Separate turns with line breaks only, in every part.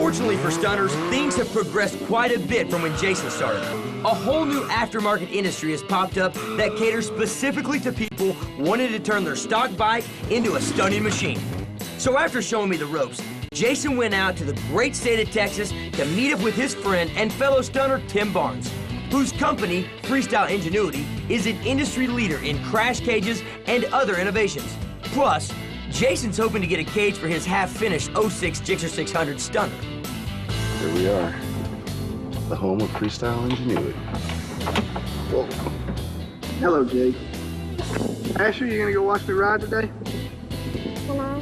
Fortunately for stunners, things have progressed quite a bit from when Jason started. A whole new aftermarket industry has popped up that caters specifically to people wanting to turn their stock bike into a stunning machine. So after showing me the ropes, Jason went out to the great state of Texas to meet up with his friend and fellow stunner Tim Barnes, whose company, Freestyle Ingenuity, is an industry leader in crash cages and other innovations. Plus, Jason's hoping to get a cage for his half-finished 06 Gixxer 600 stunner.
Here we are, the home of Freestyle Ingenuity.
Whoa. Hello, Jake. Asher, you gonna go watch me ride today?
No.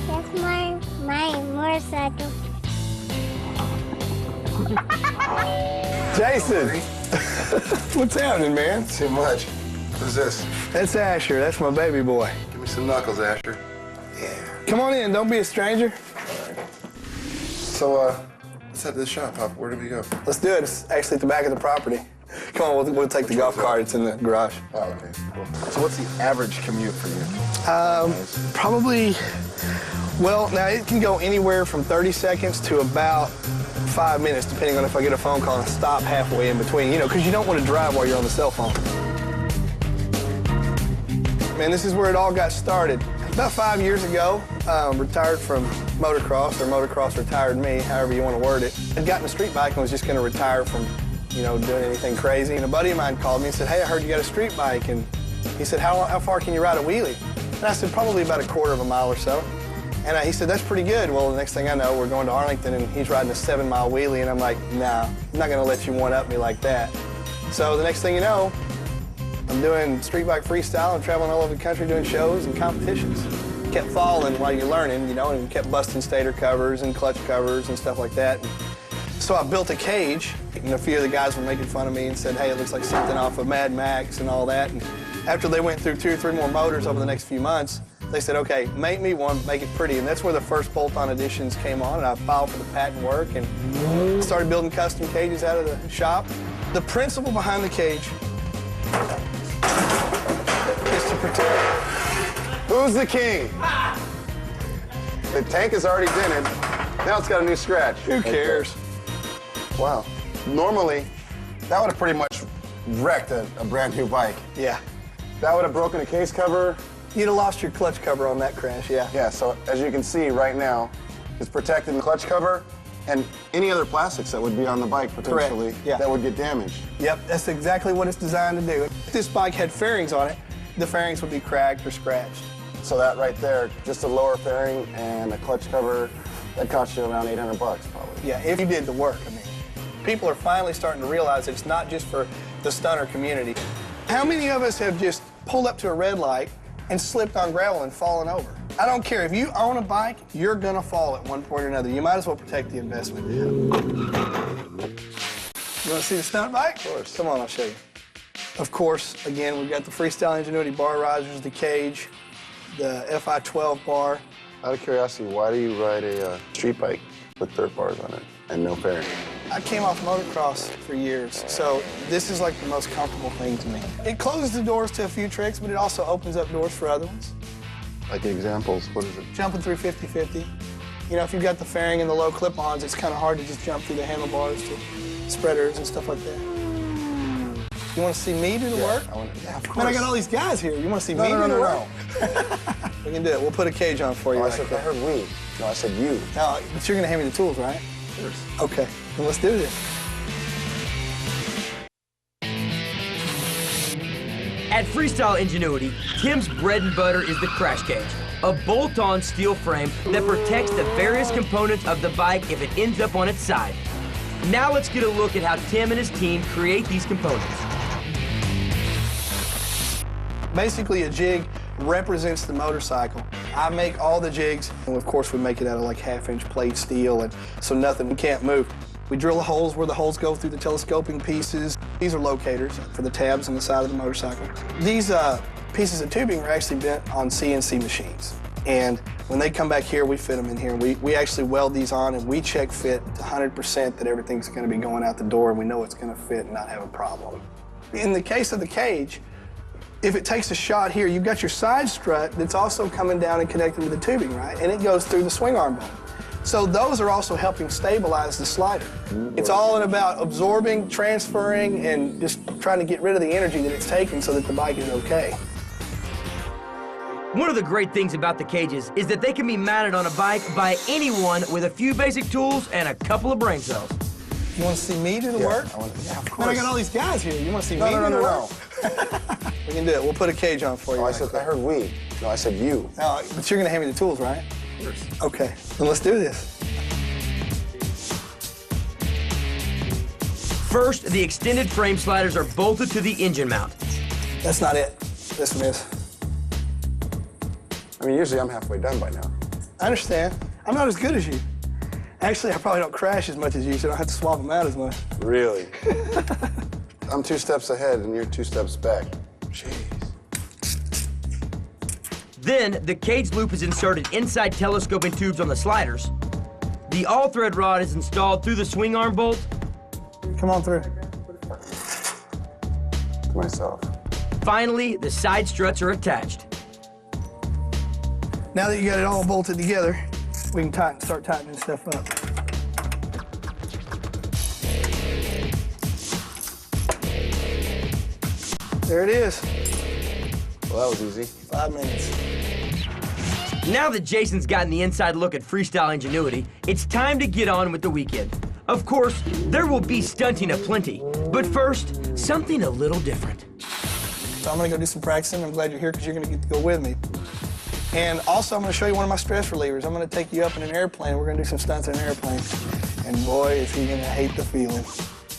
That's my motorcycle.
Jason! What's happening, man?
Too much. Who's this?
That's Asher. That's my baby boy.
Give me some knuckles, Asher. Yeah.
Come on in. Don't be a stranger.
So, let's head to the shop, Pop. Where do we go?
Let's do it. It's actually at the back of the property. Come on, we'll take the golf cart. It's in the garage.
Oh, okay. Cool. So what's the average commute for you?
Probably, well, now it can go anywhere from 30 seconds to about 5 minutes, depending on if I get a phone call and stop halfway in between, you know, because you don't want to drive while you're on the cell phone. Man, this is where it all got started. About 5 years ago, retired from motocross, or motocross retired me, however you want to word it. I'd gotten a street bike and was just going to retire from, you know, doing anything crazy. And a buddy of mine called me and said, hey, I heard you got a street bike. And he said, how far can you ride a wheelie? And I said, probably about a quarter of a mile or so. And he said, that's pretty good. Well, the next thing I know, we're going to Arlington, and he's riding a 7-mile wheelie, and I'm like, nah, I'm not going to let you one-up me like that. So the next thing you know, I'm doing street bike freestyle and traveling all over the country doing shows and competitions. Kept falling while you're learning, you know, and kept busting stator covers and clutch covers and stuff like that. And so I built a cage, and a few of the guys were making fun of me and said, hey, it looks like something off of Mad Max and all that. And after they went through 2 or 3 more motors over the next few months, they said, okay, make me one, make it pretty. And that's where the first bolt-on editions came on, and I filed for the patent work and started building custom cages out of the shop. The principle behind the cage is to protect.
Who's the king? The tank is already dented. Now it's got a new scratch.
Who cares?
Wow. Normally, that would have pretty much wrecked a brand new bike.
Yeah.
That would have broken a case cover.
You'd have lost your clutch cover on that crash, yeah.
Yeah, so as you can see right now, it's protecting the clutch cover and any other plastics that would be on the bike potentially.
Correct. Yeah.
That would get damaged.
Yep, that's exactly what it's designed to do. If this bike had fairings on it, the fairings would be cracked or scratched.
So that right there, just a lower fairing and a clutch cover, that cost you around $800 probably.
Yeah, if you did the work, I mean. People are finally starting to realize that it's not just for the stunner community. How many of us have just pulled up to a red light and slipped on gravel and fallen over? I don't care. If you own a bike, you're gonna fall at one point or another. You might as well protect the investment. You wanna see the stunt bike?
Of course.
Come on, I'll show you. Of course, again, we've got the Freestyle Ingenuity bar risers, the cage, the FI12 bar.
Out of curiosity, why do you ride a street bike with dirt bars on it and no fairing?
I came off motocross for years, so this is like the most comfortable thing to me. It closes the doors to a few tricks, but it also opens up doors for other ones.
Like examples, what is it?
Jumping through 50-50. You know, if you've got the fairing and the low clip-ons, it's kind of hard to just jump through the handlebars to spreaders and stuff like that. You want to see me do the work?
Yeah, of course.
Man, I got all these guys here. You want to see me do the work? We can do it. We'll put a cage on for you.
I heard we. No, I said you.
No, but you're going to hand me the tools, right?
Of course.
Okay, then let's do this.
At Freestyle Ingenuity, Tim's bread and butter is the crash cage, a bolt-on steel frame that protects the various components of the bike if it ends up on its side. Now let's get a look at how Tim and his team create these components.
Basically, a jig represents the motorcycle. I make all the jigs, and of course we make it out of like 1/2-inch plate steel, and so nothing can't move. We drill the holes where the holes go through the telescoping pieces. These are locators for the tabs on the side of the motorcycle. These pieces of tubing are actually bent on CNC machines. And when they come back here, we fit them in here. We actually weld these on, and we check fit to 100% that everything's going to be going out the door, and we know it's going to fit and not have a problem. In the case of the cage, if it takes a shot here, you've got your side strut that's also coming down and connecting to the tubing, right? And it goes through the swing arm bone. So those are also helping stabilize the slider. It's all about absorbing, transferring, and just trying to get rid of the energy that it's taking so that the bike is okay.
One of the great things about the cages is that they can be mounted on a bike by anyone with a few basic tools and a couple of brain cells.
You want to see me do the work?
Yeah, of course.
Man, I got all these guys here. You want to see me do the work? We can do it. We'll put a cage on for you.
Oh, I heard we. No, I said you.
No, but you're going to hand me the tools, right? Okay, then let's do this.
First, the extended frame sliders are bolted to the engine mount.
That's not it. This one is.
I mean, usually I'm halfway done by now.
I understand. I'm not as good as you. Actually, I probably don't crash as much as you, so I don't have to swap them out as much.
Really? I'm 2 steps ahead and you're 2 steps back. Jeez.
Then, the cage loop is inserted inside telescoping tubes on the sliders. The all-thread rod is installed through the swing arm bolt.
Come on through.
To myself.
Finally, the side struts are attached.
Now that you got it all bolted together, we can start tightening stuff up. There it is.
Well, that was easy.
5 minutes.
Now that Jason's gotten the inside look at Freestyle Ingenuity, it's time to get on with the weekend. Of course, there will be stunting aplenty, but first, something a little different.
So I'm gonna go do some practicing. I'm glad you're here because you're gonna get to go with me. And also, I'm gonna show you one of my stress relievers. I'm gonna take you up in an airplane. We're gonna do some stunts in an airplane. And boy, is he gonna hate the feeling.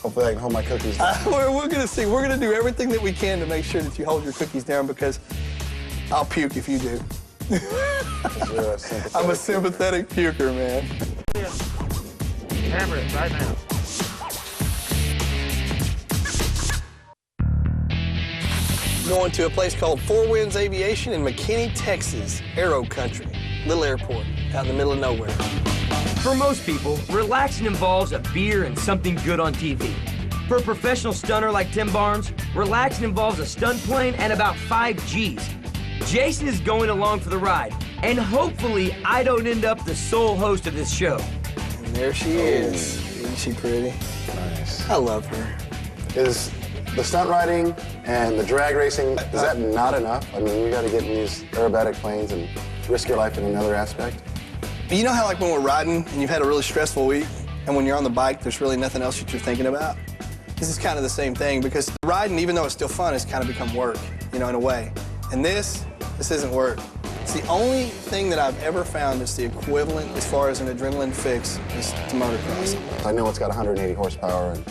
Hopefully I can hold my cookies down.
We're gonna see. We're gonna do everything that we can to make sure that you hold your cookies down because I'll puke if you do. I'm a sympathetic puker, man.
Hammer it right now.
Going to a place called Four Winds Aviation in McKinney, Texas, Aero Country. Little airport out in the middle of nowhere.
For most people, relaxing involves a beer and something good on TV. For a professional stunner like Tim Barnes, relaxing involves a stunt plane and about 5 Gs. Jason is going along for the ride, and hopefully I don't end up the sole host of this show.
And there she is. Isn't she pretty?
Nice.
I love her.
Is the stunt riding and the drag racing, is that not enough? I mean, you got to get in these aerobatic planes and risk your life in another aspect?
You know how like when we're riding and you've had a really stressful week, and when you're on the bike, there's really nothing else that you're thinking about? This is kind of the same thing because riding, even though it's still fun, has kind of become work, you know, in a way. And this isn't work. It's the only thing that I've ever found that's the equivalent as far as an adrenaline fix is to motocross.
I know it's got 180 horsepower and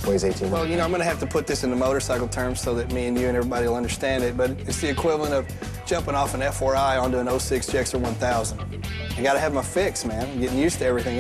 weighs 18.
Well, you know, I'm gonna have to put this into motorcycle terms so that me and you and everybody will understand it, but it's the equivalent of jumping off an F4i onto an 06 Gexter 1000. I gotta have my fix, man. I'm getting used to everything